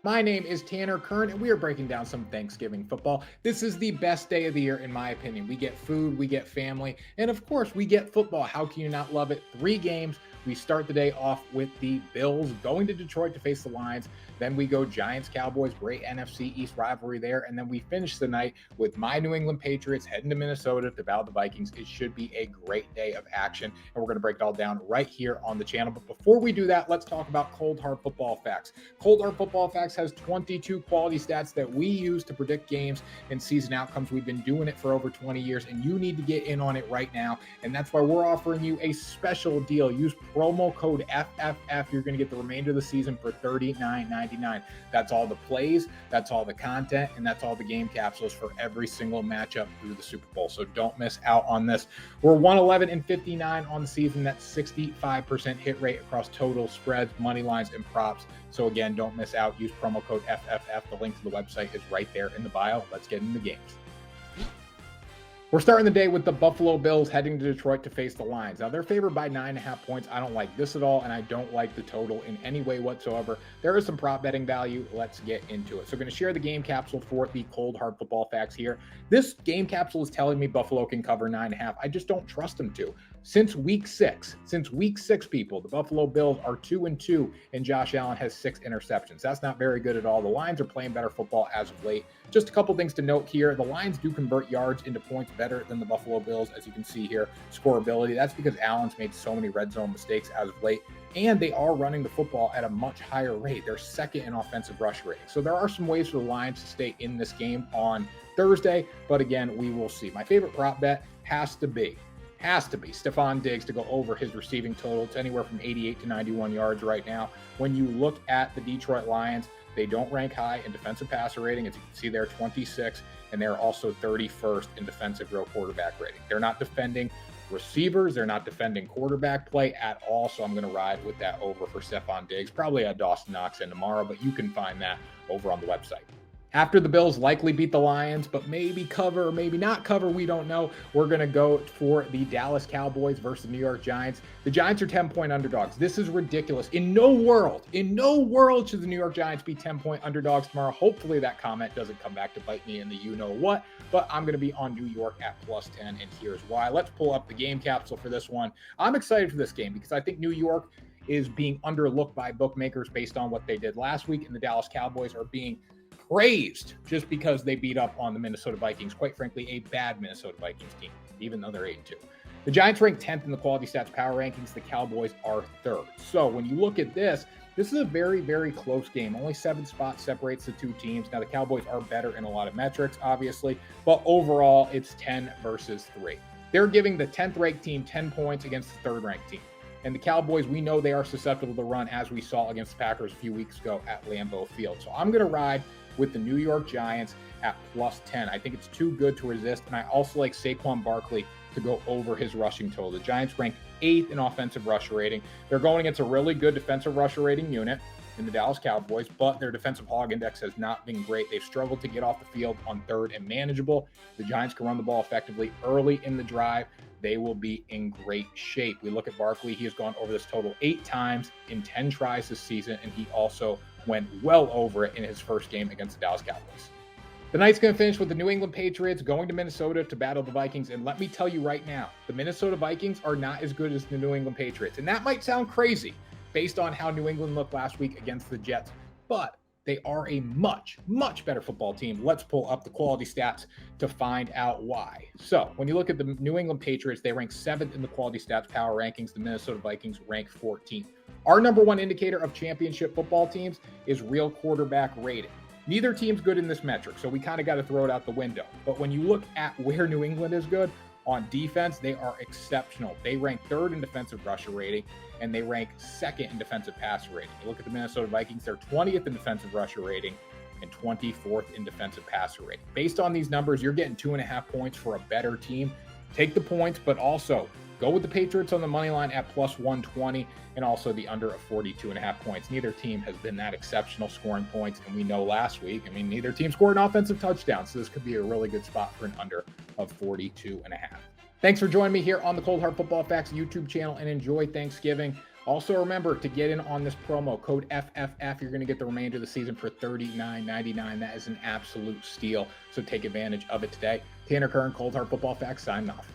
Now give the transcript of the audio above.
My name is Tanner Kern, and we are breaking down some Thanksgiving football. This is the best day of the year, in my opinion. We get food, we get family, and of course, we get football. How can you not love it? 3 games. We start the day off with the Bills going to Detroit to face the Lions. Then we go Giants, Cowboys, great NFC East rivalry there. And then we finish the night with my New England Patriots heading to Minnesota to battle the Vikings. It should be a great day of action, and we're going to break it all down right here on the channel. But before we do that, let's talk about Cold Hard Football Facts. Cold Hard Football Facts has 22 quality stats that we use to predict games and season outcomes. We've been doing it for over 20 years, and you need to get in on it right now. And that's why we're offering you a special deal. Use promo code FFF. You're going to get the remainder of the season for $39.99. That's all the plays, that's all the content, and that's all the game capsules for every single matchup through the Super Bowl. So don't miss out on this. We're 111-59 on the season. That's 65% hit rate across total, spreads, money lines, and props. So again, don't miss out. Use promo code FFF. The link to the website is right there in the bio. Let's get into the games. We're starting the day with the Buffalo Bills heading to Detroit to face the Lions. Now, they're favored by 9.5 points. I don't like this at all, and I don't like the total in any way whatsoever. There is some prop betting value. Let's get into it. So, I'm going to share the game capsule for the Cold Hard Football Facts here. This game capsule is telling me Buffalo can cover 9.5. I just don't trust them to. Since week six, people, the Buffalo Bills are 2-2, and Josh Allen has 6 interceptions. That's not very good at all. The Lions are playing better football as of late. Just a couple things to note here. The Lions do convert yards into points better than the Buffalo Bills, as you can see here. Scoreability, that's because Allen's made so many red zone mistakes as of late, and they are running the football at a much higher rate. They're second in offensive rush rating. So there are some ways for the Lions to stay in this game on Thursday, but again, we will see. My favorite prop bet has to be Stephon Diggs to go over his receiving total. It's anywhere from 88 to 91 yards right now. When you look at the Detroit Lions, they don't rank high in defensive passer rating. As you can see, they're 26, and they're also 31st in defensive real quarterback rating. They're not defending receivers. They're not defending quarterback play at all, so I'm going to ride with that over for Stephon Diggs. Probably a Dawson Knox in tomorrow, but you can find that over on the website. After the Bills likely beat the Lions, but maybe cover or maybe not cover, we don't know, we're going to go for the Dallas Cowboys versus the New York Giants. The Giants are 10-point underdogs. This is ridiculous. In no world should the New York Giants be 10-point underdogs tomorrow. Hopefully that comment doesn't come back to bite me in the you-know-what, but I'm going to be on New York at +10, and here's why. Let's pull up the game capsule for this one. I'm excited for this game because I think New York is being underlooked by bookmakers based on what they did last week, and the Dallas Cowboys are being praised just because they beat up on the Minnesota Vikings. Quite frankly, a bad Minnesota Vikings team, even though they're 8-2. The Giants rank 10th in the quality stats power rankings. The Cowboys are 3rd. So when you look at this is a very, very close game. Only 7 spots separates the two teams. Now, the Cowboys are better in a lot of metrics, obviously, but overall, it's 10 versus 3. They're giving the 10th ranked team 10 points against the 3rd ranked team. And the Cowboys, we know they are susceptible to run, as we saw against the Packers a few weeks ago at Lambeau Field. So I'm going to ride with the New York Giants at +10. I think it's too good to resist, and I also like Saquon Barkley to go over his rushing total. The Giants rank 8th in offensive rusher rating. They're going against a really good defensive rusher rating unit in the Dallas Cowboys, but their defensive hog index has not been great. They've struggled to get off the field on 3rd and manageable. The Giants can run the ball effectively early in the drive. They will be in great shape. We look at Barkley. He has gone over this total 8 times in 10 tries this season, and he also went well over it in his first game against the Dallas Cowboys. The night's going to finish with the New England Patriots going to Minnesota to battle the Vikings. And let me tell you right now, the Minnesota Vikings are not as good as the New England Patriots. And that might sound crazy based on how New England looked last week against the Jets, but they are a much, much better football team. Let's pull up the quality stats to find out why. So when you look at the New England Patriots, they rank 7th in the quality stats power rankings. The Minnesota Vikings rank 14th. Our number one indicator of championship football teams is real quarterback rating. Neither team's good in this metric, so we kind of got to throw it out the window. But when you look at where New England is good, on defense, they are exceptional. They rank 3rd in defensive rusher rating, and they rank 2nd in defensive passer rating. You look at the Minnesota Vikings, they're 20th in defensive rusher rating and 24th in defensive passer rating. Based on these numbers, you're getting 2.5 points for a better team. Take the points, but also go with the Patriots on the money line at +120 and also the under of 42.5 points. Neither team has been that exceptional scoring points, and we know last week, neither team scored an offensive touchdown, so this could be a really good spot for an under of 42.5. Thanks for joining me here on the Cold Hard Football Facts YouTube channel, and enjoy Thanksgiving. Also, remember to get in on this promo code FFF. You're going to get the remainder of the season for $39.99. That is an absolute steal. So take advantage of it today. Tanner Kern, Cold Hard Football Facts, signing off.